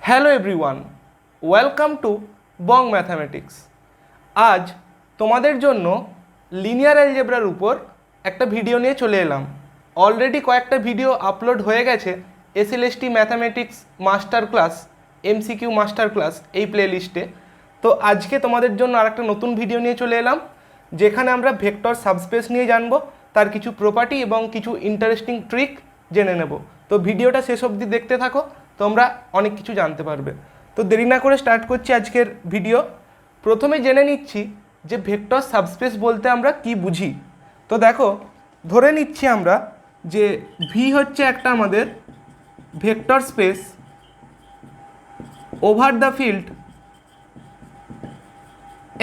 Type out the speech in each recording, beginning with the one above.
Hello everyone, welcome to Bong mathematics. আজ তোমাদের জন্য লিনিয়ার অ্যালজেব্রার উপর একটা ভিডিও নিয়ে চলে এলাম। অলরেডি কয়েকটা ভিডিও আপলোড হয়ে গেছে SLST mathematics master class, MCQ master class এই প্লেলিস্টে। তো আজকে তোমাদের জন্য আরেকটা নতুন ভিডিও নিয়ে চলে এলাম, যেখানে আমরা ভেক্টর সাবস্পেস নিয়ে জানবো, তার কিছু প্রপার্টি এবং কিছু ইন্টারেস্টিং ট্রিক জেনে নেব। তো ভিডিওটা শেষ অবধি দেখতে থাকো, তোমরা অনেক কিছু জানতে পারবে। তো দেরি না করে স্টার্ট করছি আজকের ভিডিও। প্রথমে জেনে নিচ্ছি যে ভেক্টর সাবস্পেস বলতে আমরা কি বুঝি। তো দেখো, ধরে নিচ্ছি আমরা যে ভি হচ্ছে একটা আমাদের vector space over the field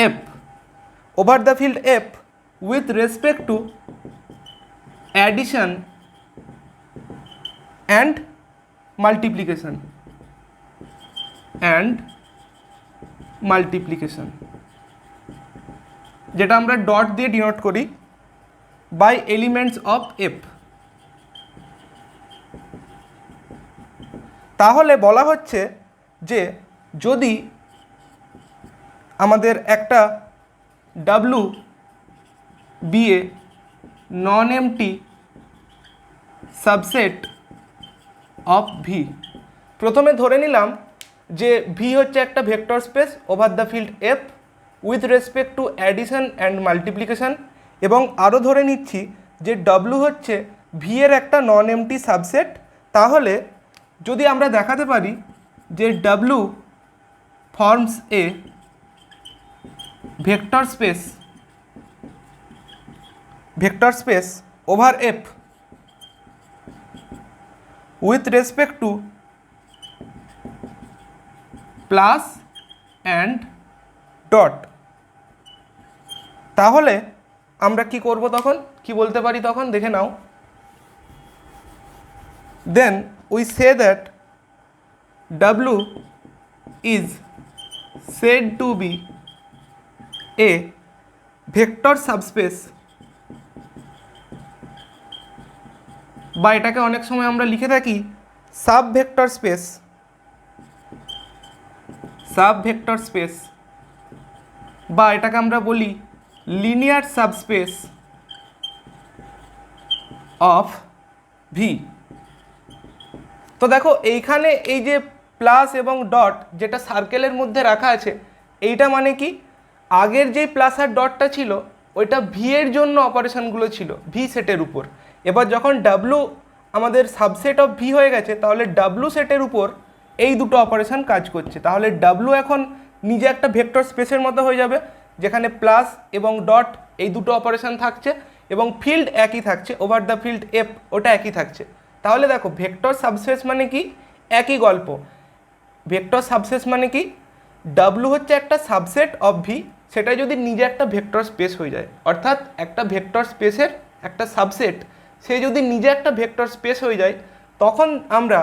F, over the field F with respect to addition and multiplication যেটা আমরা ডট দিয়ে ডিনোট করি বাই এলিমেন্টস অফ এফ। তাহলে বলা হচ্ছে যে যদি আমাদের একটা W be a non empty subset of V, প্রথমে ধরে নিলাম যে ভি হচ্ছে একটা vector space over the field F with respect to addition and multiplication, এবং আরও ধরে নিচ্ছি যে ডব্লু হচ্ছে ভি এর একটা নন এমটি সাবসেট। তাহলে যদি আমরা দেখাতে পারি যে W forms A vector space over F with respect to plus and dot, তাহলে আমরা কি করব, তখন কি বলতে পারি, তখন দেখে নাও। Then we say that W is said to be a vector subspace, বা এটাকে অনেক সময় আমরা লিখে থাকি সাব ভেক্টর স্পেস, বা এটাকে আমরা বলি লিনিয়ার সাবস্পেস অফ ভি। তো দেখো এইখানে এই যে প্লাস এবং ডট যেটা সার্কেলের মধ্যে রাখা আছে, এইটা মানে কি, আগের যেই প্লাস আর ডটটা ছিল ওইটা ভি এর জন্য অপারেশনগুলো ছিল ভি সেটের উপর। এবার যখন ডাব্লু আমাদের সাবসেট অফ ভি হয়ে গেছে, তাহলে ডাব্লু সেটের উপর এই দুটো অপারেশন কাজ করছে। তাহলে ডাব্লু এখন নিজে একটা ভেক্টর স্পেসের মতো হয়ে যাবে, যেখানে প্লাস এবং ডট এই দুটো অপারেশন থাকছে এবং ফিল্ড একই থাকছে, ওভার দ্য ফিল্ড এফ ওটা একই থাকছে। তাহলে দেখো ভেক্টর সাবস্পেস মানে কি, একই গল্প। ভেক্টর সাবস্পেস মানে কি, ডাব্লু হচ্ছে একটা সাবসেট অফ ভি, সেটা যদি নিজে একটা ভেক্টর স্পেস হয়ে যায়, অর্থাৎ একটা ভেক্টর স্পেসের একটা সাবসেট সে যদি নিজে একটা ভেক্টর স্পেস হয়ে যায়, তখন আমরা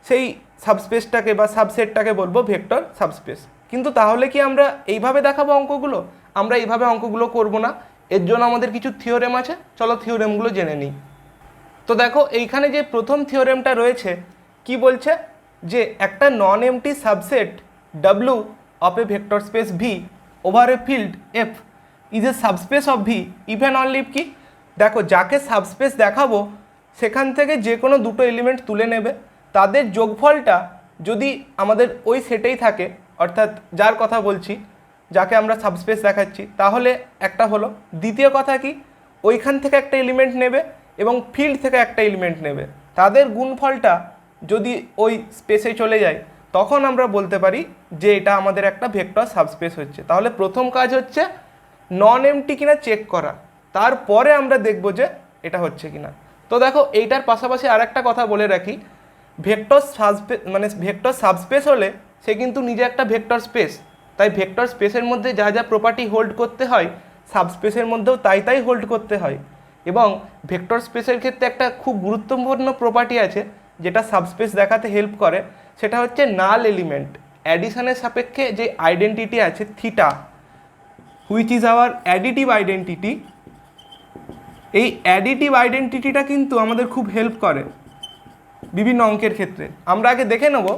সেই সাবস্পেসটাকে বা সাবসেটটাকে বলবো ভেক্টর সাবস্পেস। কিন্তু তাহলে কি আমরা এইভাবে দেখাবো অঙ্কগুলো? আমরা এইভাবে অঙ্কগুলো করব না, এর জন্য আমাদের কিছু থিওরেম আছে, চলো থিওরেমগুলো জেনে নিই। তো দেখো এইখানে যে প্রথম থিওরেমটা রয়েছে কি বলছে, যে একটা নন empty subset W of a vector space V over a field F is a subspace of V even only কি, দেখো যাকে সাবস্পেস দেখাবো সেখান থেকে যে কোনো দুটো এলিমেন্ট তুলে নেবে, তাদের যোগফলটা যদি আমাদের ওই সেটেই থাকে, অর্থাৎ যার কথা বলছি, যাকে আমরা সাবস্পেস দেখাচ্ছি, তাহলে একটা হলো। দ্বিতীয় কথা কি, ওইখান থেকে একটা এলিমেন্ট নেবে এবং ফিল্ড থেকে একটা এলিমেন্ট নেবে, তাদের গুণফলটা যদি ওই স্পেসে চলে যায়, তখন আমরা বলতে পারি যে এটা আমাদের একটা ভেক্টর সাবস্পেস হচ্ছে। তাহলে প্রথম কাজ হচ্ছে নন এমটি কিনা চেক করা, তারপরে আমরা দেখব যে এটা হচ্ছে কিনা। তো দেখো এইটার পাশাপাশি আর একটা কথা বলে রাখি, ভেক্টর সাবস্পেস হলে সে কিন্তু নিজে একটা ভেক্টর স্পেস, তাই ভেক্টর স্পেসের মধ্যে যা যা প্রপার্টি হোল্ড করতে হয় সাবস্পেসের মধ্যেও তাই হোল্ড করতে হয়। এবং ভেক্টর স্পেসের ক্ষেত্রে একটা খুব গুরুত্বপূর্ণ প্রপার্টি আছে যেটা সাবস্পেস দেখাতে হেল্প করে, সেটা হচ্ছে নাল এলিমেন্ট। অ্যাডিশনের সাপেক্ষে যে আইডেন্টিটি আছে theta, which is our additive identity, এই অ্যাডিটিভ আইডেন্টিটিটা কিন্তু আমাদের খুব হেল্প করে বিভিন্ন অঙ্কের ক্ষেত্রে। আমরা আগে দেখে নেব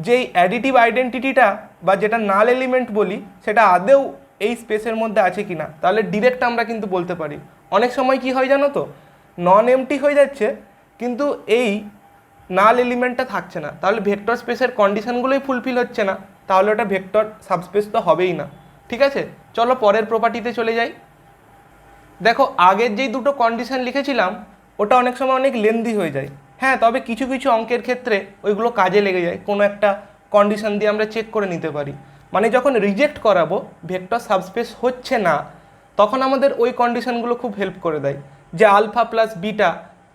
যেই অ্যাডিটিভ আইডেন্টিটিটা বা যেটা নাল এলিমেন্ট বলি সেটা আদৌ এই স্পেসের মধ্যে আছে কি না, তাহলে ডিরেক্ট আমরা কিন্তু বলতে পারি। অনেক সময় কি হয় জানো তো, নন এমটি হয়ে যাচ্ছে কিন্তু এই নাল এলিমেন্টটা থাকছে না, তাহলে ভেক্টর স্পেসের কন্ডিশনগুলোই ফুলফিল হচ্ছে না, তাহলে ওটা ভেক্টর সাবস্পেস তো হবেই না। ঠিক আছে, চলো পরের প্রপার্টিতে চলে যাই। দেখো আগের যেই দুটো কন্ডিশন লিখেছিলাম ওটা অনেক সময় অনেক লেন্দি হয়ে যায়। হ্যাঁ, তবে কিছু কিছু অঙ্কের ক্ষেত্রে ওইগুলো কাজে লেগে যায়, কোনো একটা কন্ডিশন দিয়ে আমরা চেক করে নিতে পারি। মানে যখন রিজেক্ট করাবো ভেক্টর সাবস্পেস হচ্ছে না, তখন আমাদের ওই কন্ডিশনগুলো খুব হেল্প করে দেয়। যে আলফা প্লাস বিটা,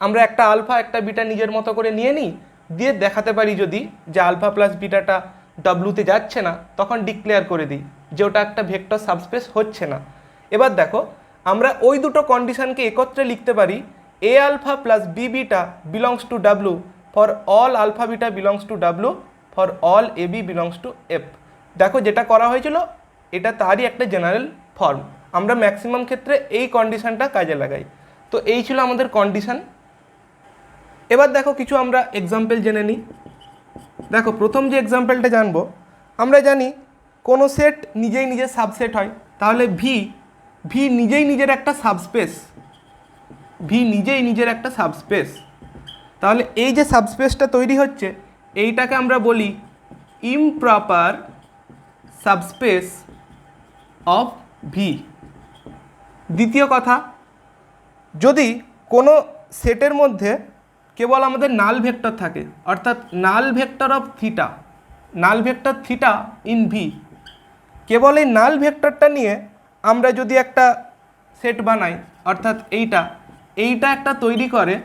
আমরা একটা আলফা একটা বিটা নিজের মতো করে নিয়ে নিই, দিয়ে দেখাতে পারি যদি যে আলফা প্লাস বিটাটা ডাব্লুতে যাচ্ছে না, তখন ডিক্লেয়ার করে দিই যে ওটা একটা ভেক্টর সাবস্পেস হচ্ছে না। এবার দেখো আমরা ওই দুটো কন্ডিশনকে একত্রে লিখতে পারি, a alpha plus b beta belongs to W for all alpha beta belongs to W for all a b belongs to F. দেখো যেটা করা হয়েছিল এটা তারই একটা জেনারেল ফর্ম, আমরা ম্যাক্সিমাম ক্ষেত্রে এই কন্ডিশনটা কাজে লাগাই। তো এই ছিল আমাদের কন্ডিশন। এবার দেখো কিছু আমরা এক্সাম্পল জেনে নিই। দেখো প্রথম যে এক্সাম্পলটা জানবো, আমরা জানি কোনো সেট নিজেই নিজের সাবসেট হয়, তাহলে ভি নিজেই নিজের একটা সাবস্পেস, ভি নিজেই নিজের একটা সাবস্পেস। তাহলে এই যে সাবস্পেসটা তৈরি হচ্ছে এইটাকে আমরা বলি ইমপ্রপার সাবস্পেস অফ ভি। দ্বিতীয় কথা, যদি কোনো সেটের মধ্যে কেবল আমাদের নাল ভেক্টর থাকে, অর্থাৎ null vector of theta, null vector theta in V, কেবল এই নাল ভেক্টরটা নিয়ে আমরা যদি একটা সেট বানাই, অর্থাৎ এইটা একটা তৈরি করে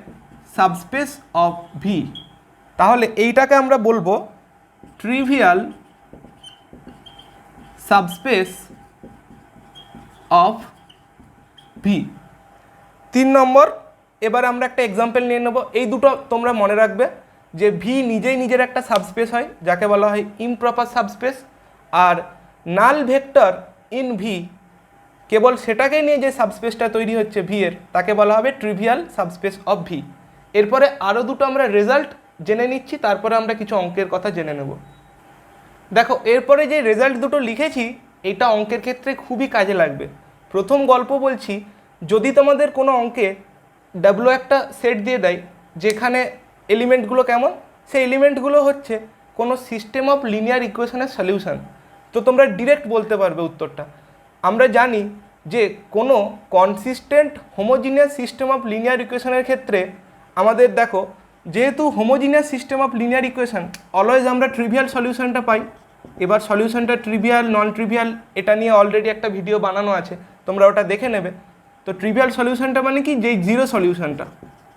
সাবস্পেস অফ ভি, তাহলে এইটাকে আমরা বলবো ট্রিভিয়াল সাবস্পেস অফ ভি। 3 নম্বর, এবার আমরা একটা এক্সাম্পল নিয়ে নেব। এই দুটো তোমরা মনে রাখবে যে ভি নিজেই নিজের একটা সাবস্পেস হয় যাকে বলা হয় ইমপ্রপার সাবস্পেস, আর নাল ভেক্টর ইন ভি কেবল সেটাকে নিয়ে যে সাবস্পেসটা তৈরি হচ্ছে ভি এর, তাকে বলা হবে ট্রিভিয়াল সাবস্পেস অফ ভি। এরপরে আরও দুটো আমরা রেজাল্ট জেনে নিচ্ছি, তারপরে আমরা কিছু অঙ্কের কথা জেনে নেব। দেখো এরপরে যে রেজাল্ট দুটো লিখেছি এটা অঙ্কের ক্ষেত্রে খুবই কাজে লাগবে। প্রথম গল্প বলছি, যদি তোমাদের কোনো অঙ্কে ডাব্লু একটা সেট দিয়ে দেয় যেখানে এলিমেন্টগুলো কেমন, সেই এলিমেন্টগুলো হচ্ছে কোনো সিস্টেম অফ লিনিয়ার ইকুয়েশনের সলিউশন, তো তোমরা ডিরেক্ট বলতে পারবে উত্তরটা। আমরা জানি যে কোনো consistent homogeneous system of linear ইকুয়েশনের ক্ষেত্রে আমাদের দেখো, যেহেতু homogeneous system of linear equation always আমরা ট্রিভিয়াল সলিউশনটা পাই। এবার সলিউশনটা ট্রিভিয়াল নন ট্রিভিয়াল এটা নিয়ে অলরেডি একটা ভিডিও বানানো আছে, তোমরা ওটা দেখে নেবে। তো ট্রিভিয়াল সলিউশনটা মানে কি, যেই জিরো সলিউশনটা,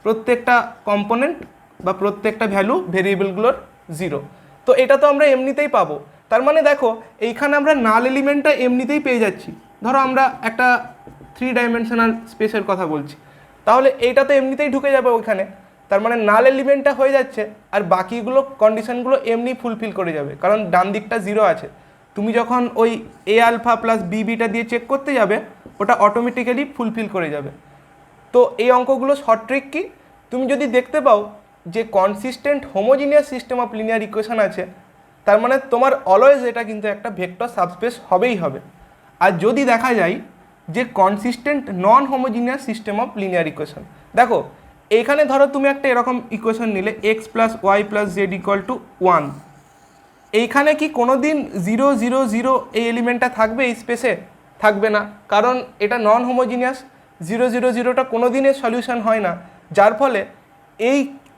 প্রত্যেকটা কম্পোনেন্ট বা প্রত্যেকটা ভ্যালু ভেরিয়েবলগুলোর জিরো, তো এটা তো আমরা এমনিতেই পাবো। তার মানে দেখো এইখানে আমরা নাল এলিমেন্টটা এমনিতেই পেয়ে যাচ্ছি। ধরো আমরা একটা 3 ডাইমেনশনাল স্পেসের কথা বলছি, তাহলে এইটা তো এমনিতেই ঢুকে যাবে ওইখানে, তার মানে নাল এলিমেন্টটা হয়ে যাচ্ছে, আর বাকিগুলো কন্ডিশনগুলো এমনি ফুলফিল করে যাবে, কারণ ডান দিকটা জিরো আছে। তুমি যখন ওই এ আলফা প্লাস বি বিটা দিয়ে চেক করতে যাবে ওটা অটোমেটিক্যালি ফুলফিল করে যাবে। তো এই অঙ্কগুলো শর্ট ট্রিক কি, তুমি যদি দেখতে পাও যে consistent homogeneous system of linear equation আছে, তার মানে তোমার অলওয়েজ এটা কিন্তু একটা ভেক্টর সাবস্পেস হবেই হবে। আর যদি দেখা যায় যে consistent non homogeneous system of linear equation, দেখো এইখানে ধরো তুমি একটা এরকম ইকুয়েশন নিলে x plus y plus z equal to 1, এইখানে কি কোনো দিন 0 0 0 এই এলিমেন্টটা থাকবে এই স্পেসে? থাকবে না, কারণ এটা নন হোমোজিনিয়াস। 0 0 0টা কোনো দিনের সলিউশন হয় না, যার ফলে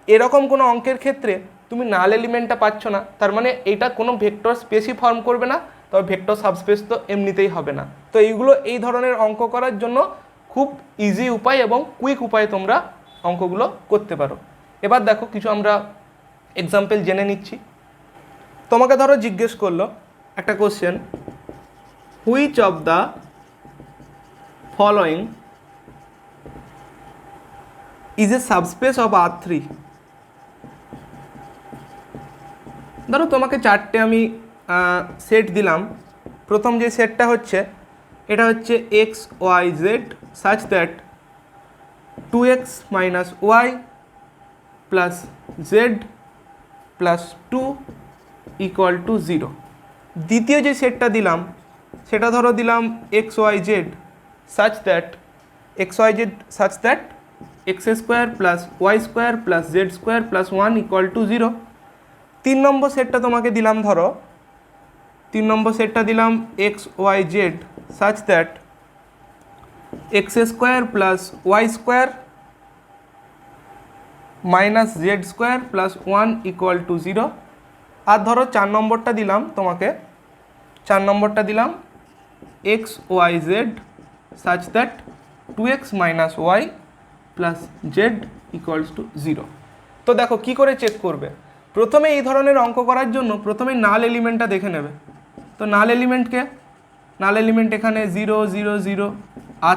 এরকম কোনো অঙ্কের ক্ষেত্রে তুমি নাল এলিমেন্টটা পাচ্ছ না, তার মানে এটা কোনো ভেক্টর স্পেসই ফর্ম করবে না, তবে ভেক্টর সাবস্পেস তো এমনিতেই হবে না। তো এইগুলো এই ধরনের অঙ্ক করার জন্য খুব ইজি উপায় এবং কুইক উপায়ে তোমরা অঙ্কগুলো করতে পারো। এবার দেখো কিছু আমরা এক্সাম্পল জেনে নিচ্ছি। তোমাকে ধরো জিজ্ঞেস করলো একটা question, which of the following is A subspace of R3। ধরো তোমাকে 4টে আমি সেট দিলাম। প্রথম যে সেটটা হচ্ছে এটা হচ্ছে x y z such that 2x - y + z + 2 equal to 0। দ্বিতীয় যে সেটটা দিলাম সেটা ধরো দিলাম x y z such that x square plus y square plus z square plus 1 equal to 0। 3 নম্বর সেটটা তোমাকে দিলাম, ধরো 3 নম্বর সেটটা দিলাম x y z such that x square plus y square minus z square plus 1 equal to 0। আর ধরো 4 নম্বরটা দিলাম তোমাকে, 4 নম্বরটা দিলাম x y z such that 2x minus y plus z equals to 0। তো দেখো কি করে চেক করবে, প্রথমে এই ধরনের অঙ্ক করার জন্য প্রথমে নাল এলিমেন্টটা দেখে নেবে। তো নাল এলিমেন্ট এখানে 0 0 0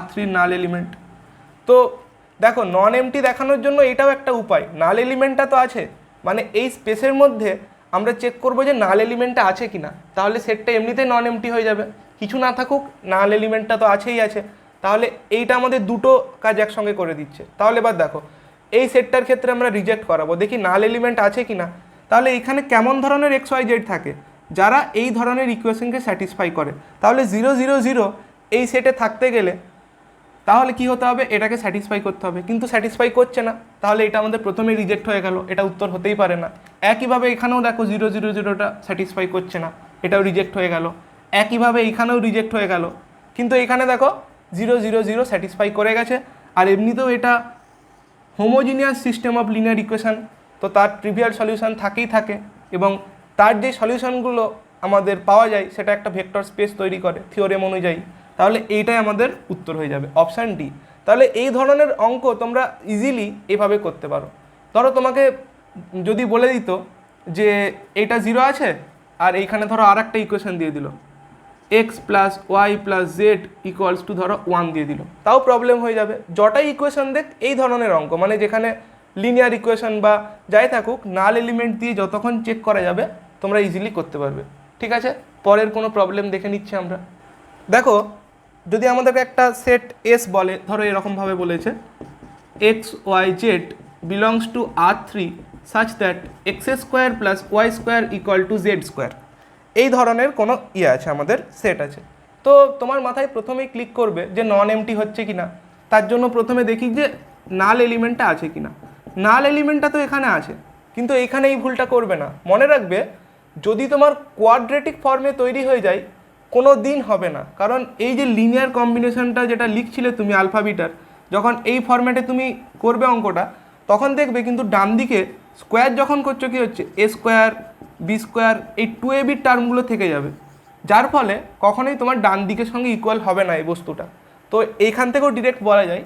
R3 নাল এলিমেন্ট। তো দেখো নন এমটি দেখানোর জন্য এটাও একটা উপায়, নাল এলিমেন্টটা তো আছে, মানে এই স্পেসের মধ্যে আমরা চেক করবো যে নাল এলিমেন্টটা আছে কিনা, তাহলে সেটটা এমনিতে নন এমটি হয়ে যাবে, কিছু না থাকুক নাল এলিমেন্টটা তো আছেই আছে, তাহলে এইটা আমাদের দুটো কাজ একসঙ্গে করে দিচ্ছে। তাহলে এবার দেখো এই সেটটার ক্ষেত্রে আমরা রিজেক্ট করাবো, দেখি নাল এলিমেন্ট আছে কিনা। তাহলে এখানে কেমন ধরনের এক্স ওয়াই জেড থাকে, যারা এই ধরনের ইকুয়েশনকে স্যাটিসফাই করে। তাহলে 0 0 0 এই সেটে থাকতে গেলে তাহলে কি হতে হবে, এটাকে স্যাটিসফাই করতে হবে, কিন্তু স্যাটিসফাই করছে না, তাহলে এটা আমাদের প্রথমেই রিজেক্ট হয়ে গেল, এটা উত্তর হতেই পারে না। একইভাবে এখানেও দেখো 0 0 0টা স্যাটিসফাই করছে না, এটাও রিজেক্ট হয়ে গেল। একইভাবে এইখানেও রিজেক্ট হয়ে গেল, কিন্তু এখানে দেখো 0 0 0 স্যাটিসফাই করে গেছে। আর এমনিতেও এটা homogeneous system of linear equation, তো তার ট্রিভিয়াল সলিউশন থাকেই থাকে, এবং তার যে সলিউশনগুলো আমাদের পাওয়া যায় সেটা একটা ভেক্টর স্পেস তৈরি করে থিওরেম অনুযায়ী। তাহলে এইটাই আমাদের উত্তর হয়ে যাবে, অপশান ডি। তাহলে এই ধরনের অঙ্ক তোমরা ইজিলি এভাবে করতে পারো। ধরো তোমাকে যদি বলে দিত যে এইটা 0 আছে আর এইখানে ধরো আর একটা ইকুয়েশন দিয়ে দিল x plus y plus z equals to ধরো 1 দিয়ে দিল, তাও প্রবলেম হয়ে যাবে। যটাই ইকুয়েশন দেখ এই ধরনের অঙ্ক, মানে যেখানে লিনিয়ার ইকুয়েশন বা যাই থাকুক, নাল এলিমেন্ট দিয়ে যতক্ষণ চেক করা যাবে তোমরা ইজিলি করতে পারবে। ঠিক আছে, পরের কোনো প্রবলেম দেখে নিচ্ছি আমরা। দেখো যদি আমাদেরকে একটা সেট এস বলে, ধরো এরকমভাবে বলেছে x y z belongs to R3 such that x square plus y square equal to z square, এই ধরনের কোনো আছে আমাদের সেট আছে। তো তোমার মাথায় প্রথমেই ক্লিক করবে যে নন এমটি হচ্ছে কিনা, তার জন্য প্রথমে দেখি যে নাল এলিমেন্টটা আছে কিনা। নাল এলিমেন্টটা তো এখানে আছে, কিন্তু এইখানে এই ভুলটা করবে না। মনে রাখবে যদি তোমার কোয়াড্রেটিক ফর্মে তৈরি হয়ে যায় কোনো দিন হবে না, কারণ এই যে লিনিয়ার কম্বিনেশনটা যেটা লিখছিলে তুমি আলফা বিটার, যখন এই ফরম্যাটে তুমি করবে অঙ্কটা তখন দেখবে কিন্তু ডান দিকে স্কোয়ার যখন করছো কি হচ্ছে এ স্কোয়ার বি স্কোয়ার, এই 2ab টার্মগুলো থেকে যাবে, যার ফলে কখনোই তোমার ডান দিকের সঙ্গে ইকুয়াল হবে না এই বস্তুটা। তো এইখান থেকেও ডিরেক্ট বলা যায়,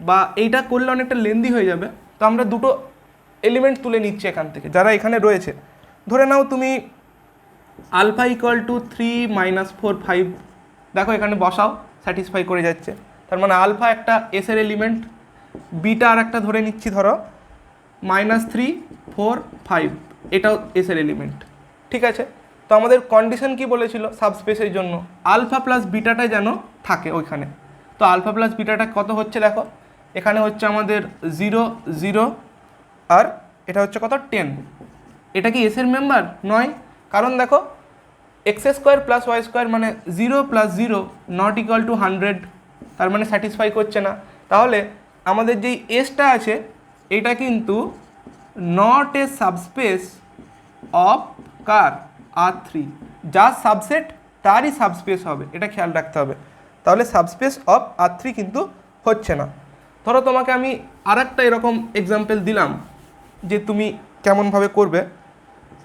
বা এইটা করলে অনেকটা লেন্দি হয়ে যাবে। তো আমরা দুটো এলিমেন্ট তুলে নিচ্ছি এখান থেকে যারা এখানে রয়েছে। ধরে নাও তুমি আলফা ইকুয়াল টু 3 - 4 5, দেখো এখানে বসাও, স্যাটিসফাই করে যাচ্ছে। তার মানে আলফা একটা এসের এলিমেন্ট, বিটা আর একটা ধরে নিচ্ছি ধরো -3 4 5, এটাও এসের এলিমেন্ট। ঠিক আছে, তো আমাদের কন্ডিশন কি বলেছিল সাবস্পেসের জন্য, আলফা প্লাস বিটাটা যেন থাকে ওইখানে। তো আলফা প্লাস বিটাটা কত হচ্ছে দেখো, এখানে হচ্ছে আমাদের 0 0 আর এটা হচ্ছে কত 10। এটা কি এসের মেম্বার নয়, কারণ দেখো x square plus y square মানে 0 + 0 নট ইকুয়াল টু 100, তার মানে স্যাটিসফাই করছে না। তাহলে আমাদের যেই এসটা আছে এটা কিন্তু not a subspace of car R3, যার সাবসেট তারই সাবস্পেস হবে, এটা খেয়াল রাখতে হবে। তাহলে সাবস্পেস অফ R3 কিন্তু হচ্ছে না। ধরো তোমাকে আমি আর একটা এরকম এক্সাম্পল দিলাম যে তুমি কেমনভাবে করবে,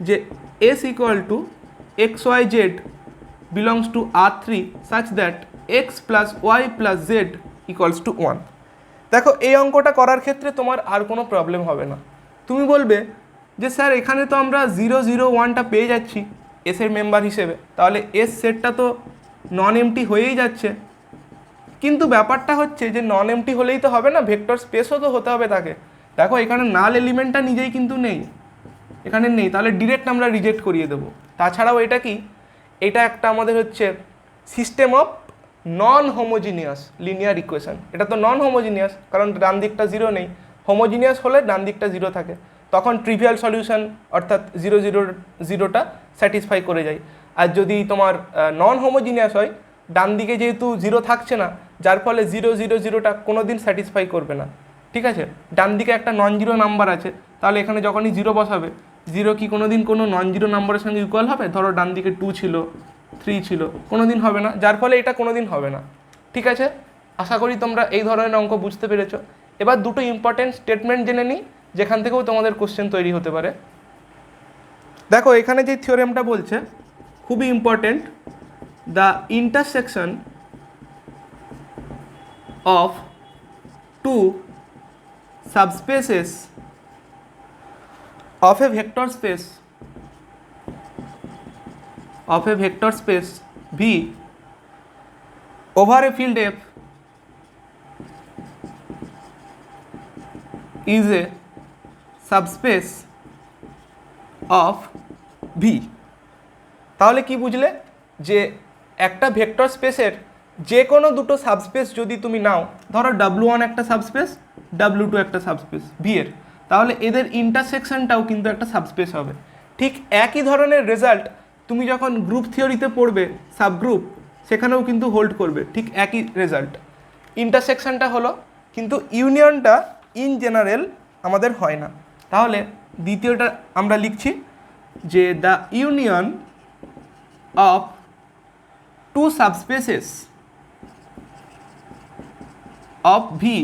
যে S equal to x y z belongs to R3 such that x plus y plus z equals to 1। দেখো এই অঙ্কটা করার ক্ষেত্রে তোমার আর কোনো প্রবলেম হবে না। তুমি বলবে যে স্যার এখানে তো আমরা 0 0 1টা পেয়ে যাচ্ছি এসের মেম্বার হিসেবে, তাহলে এস সেটটা তো নন এমটি হয়েই যাচ্ছে। কিন্তু ব্যাপারটা হচ্ছে যে নন এমটি হলেই তো হবে না, ভেক্টর স্পেসও তো হতে হবে তাকে। দেখো এখানে নাল এলিমেন্টটা নিজেই কিন্তু নেই, এখানে নেই, তাহলে ডিরেক্ট আমরা রিজেক্ট করিয়ে দেবো। তাছাড়াও এটা কি, এটা একটা আমাদের হচ্ছে system of non homogeneous linear equation. এটা তো নন হোমোজিনিয়াস, কারণ ডান দিকটা 0 নেই। হোমোজিনিয়াস হলে ডান দিকটা 0 থাকে। তখন ট্রিভিয়াল সলিউশন অর্থাৎ 0 0 0টা স্যাটিসফাই করে যায়। আর যদি তোমার নন হোমোজিনিয়াস হয়, ডান দিকে যেহেতু 0 থাকছে না, যার ফলে 0 0 0টা কোনো দিন স্যাটিসফাই করবে না। ঠিক আছে, ডান দিকে একটা নন জিরো নাম্বার আছে, তাহলে এখানে যখনই 0 বসাবে, 0 কি কোনো দিন কোনো নন জিরো নাম্বারের সঙ্গে ইকুয়াল হবে? ধরো ডান দিকে 2 ছিল, 3 ছিল, কোনো দিন হবে না, যার ফলে এটা কোনো দিন হবে না। ঠিক আছে, আশা করি তোমরা এই ধরনের অঙ্ক বুঝতে পেরেছো। এবার দুটো ইম্পর্টেন্ট স্টেটমেন্ট জেনে নিই, যেখান থেকেও তোমাদের কোশ্চেন তৈরি হতে পারে। দেখো এখানে যে থিওরেমটা বলছে খুবই important, the intersection of two subspaces of a vector space V over a field F is a subspace of V। তাহলে কি বুঝলে? যে একটা ভেক্টর স্পেসের যে কোনো দুটো সাবস্পেস যদি তুমি নাও, ধরো W1 একটা সাবস্পেস, W2 একটা সাবস্পেস V এর, তাহলে এদের ইন্টারসেকশনটাও কিন্তু একটা সাবস্পেস হবে। ঠিক একই ধরনের রেজাল্ট তুমি যখন গ্রুপ থিওরিতে পড়বে, সাবগ্রুপ, সেখানেও কিন্তু হোল্ড করবে, ঠিক একই রেজাল্ট। ইন্টারসেকশনটা হলো, কিন্তু ইউনিয়নটা ইন জেনারেল আমাদের হয় না। তাহলে দ্বিতীয়টা আমরা লিখছি যে the union of two subspaces of V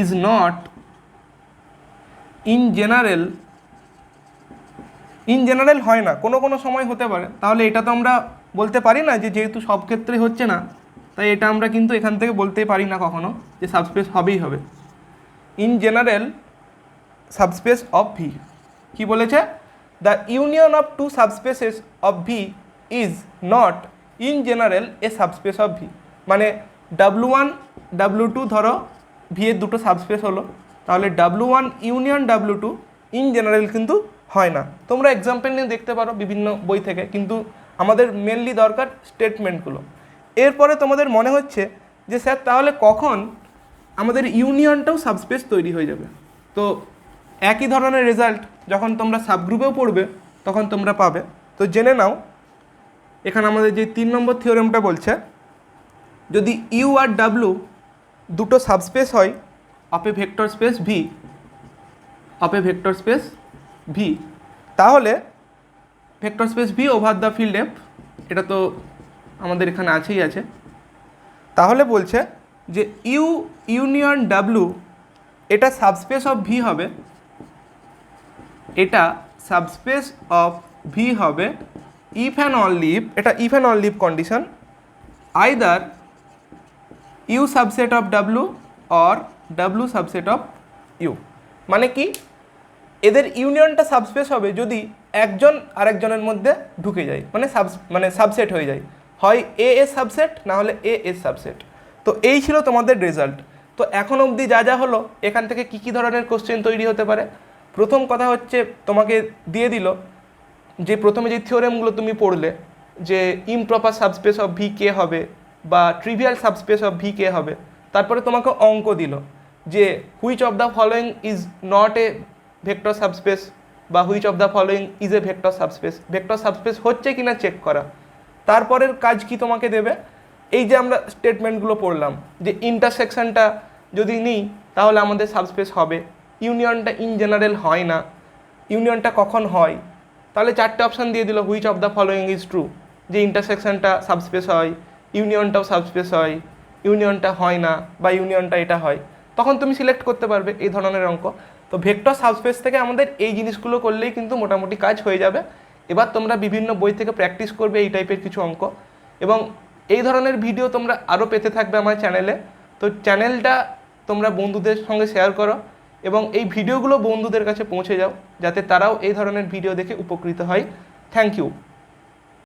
is not in general হয় না, কোনো কোনো সময় হতে পারে। তাহলে এটা তো আমরা বলতে পারি না যে যেহেতু সব ক্ষেত্রে হচ্ছে না, তাই এটা আমরা কিন্তু এখান থেকে বলতেই পারি না কখনো যে সাবস্পেস হবেই হবে। In general subspace of V কি বলেছে? The union of two subspaces of V is not in general a subspace of V. মানে W1 W2 ধরো ভি এর দুটো সাবস্পেস হলো, তাহলে W1 union W2 in general কিন্তু হয় না। তোমরা এক্সাম্পল নিয়ে দেখতে পারো বিভিন্ন বই থেকে, কিন্তু আমাদের মেনলি দরকার স্টেটমেন্টগুলো। এরপরে তোমাদের মনে হচ্ছে যে স্যার তাহলে কখন আমাদের ইউনিয়নটাও সাবস্পেস তৈরি হয়ে যাবে? তো একই ধরনের রেজাল্ট যখন তোমরা সাবগ্রুপেও পড়বে তখন তোমরা পাবে। তো জেনে নাও, এখানে আমাদের যে 3 নম্বর থিওরেমটা বলছে, যদি ইউ আর ডাব্লু দুটো সাবস্পেস হয় of a vector space V, তাহলে vector space V over the field F, এটা তো আমাদের এখানে আছেই আছে। তাহলে বলছে যে ইউ ইউনিয়ন ডাব্লু এটা সাবস্পেস অফ ভি হবে, এটা সাবস্পেস অফ ভি হবে ইফ অ্যান্ড অনলি ইফ, এটা if and only if condition, either U subset of W or W subset of U. মানে কি? এদের ইউনিয়নটা সাবস্পেস হবে যদি একজন আরেকজনের মধ্যে ঢুকে যায়, মানে সাবসেট হয়ে যায়, হয় এ এস সাবসেট না হলে এ এস সাবসেট। তো এই ছিল তোমাদের রেজাল্ট। তো এখন অবধি যা যা হলো, এখান থেকে কী কী ধরনের কোশ্চেন তৈরি হতে পারে? প্রথম কথা হচ্ছে তোমাকে দিয়ে দিল যে প্রথমে যে থিওরেমগুলো তুমি পড়লে, যে ইমপ্রপার সাবস্পেস অফ ভি কে হবে বা ট্রিভিয়াল সাবস্পেস অফ ভি কে হবে। তারপরে তোমাকে অঙ্ক দিল যে which of the following is not a vector subspace বা which of the following is a vector subspace, vector subspace হচ্ছে কিনা চেক করা। তারপরের কাজ কি তোমাকে দেবে? এই যে আমরা স্টেটমেন্টগুলো পড়লাম, যে ইন্টারসেকশনটা যদি নিই তাহলে আমাদের সাবস্পেস হবে, ইউনিয়নটা ইন জেনারেল হয় না, ইউনিয়নটা কখন হয়? তাহলে 4টে অপশান দিয়ে দিল, which of the following is true, যে ইন্টারসেকশনটা সাবস্পেস হয়, ইউনিয়নটাও সাবস্পেস হয়, ইউনিয়নটা হয় না, বা ইউনিয়নটা এটা হয়। তখন তুমি সিলেক্ট করতে পারবে এই ধরনের অঙ্ক। তো ভেক্টর সাবস্পেস থেকে আমাদের এই জিনিসগুলো করলেই কিন্তু মোটামুটি কাজ হয়ে যাবে। এবার তোমরা বিভিন্ন বই থেকে প্র্যাকটিস করবে এই টাইপের কিছু অঙ্ক, এবং এই ধরনের ভিডিও তোমরা আরও পেতে থাকবে আমার চ্যানেলে। তো চ্যানেলটা তোমরা বন্ধুদের সঙ্গে শেয়ার করো এবং এই ভিডিওগুলো বন্ধুদের কাছে পৌঁছে যাও, যাতে তারাও এই ধরনের ভিডিও দেখে উপকৃত হয়। Thank you.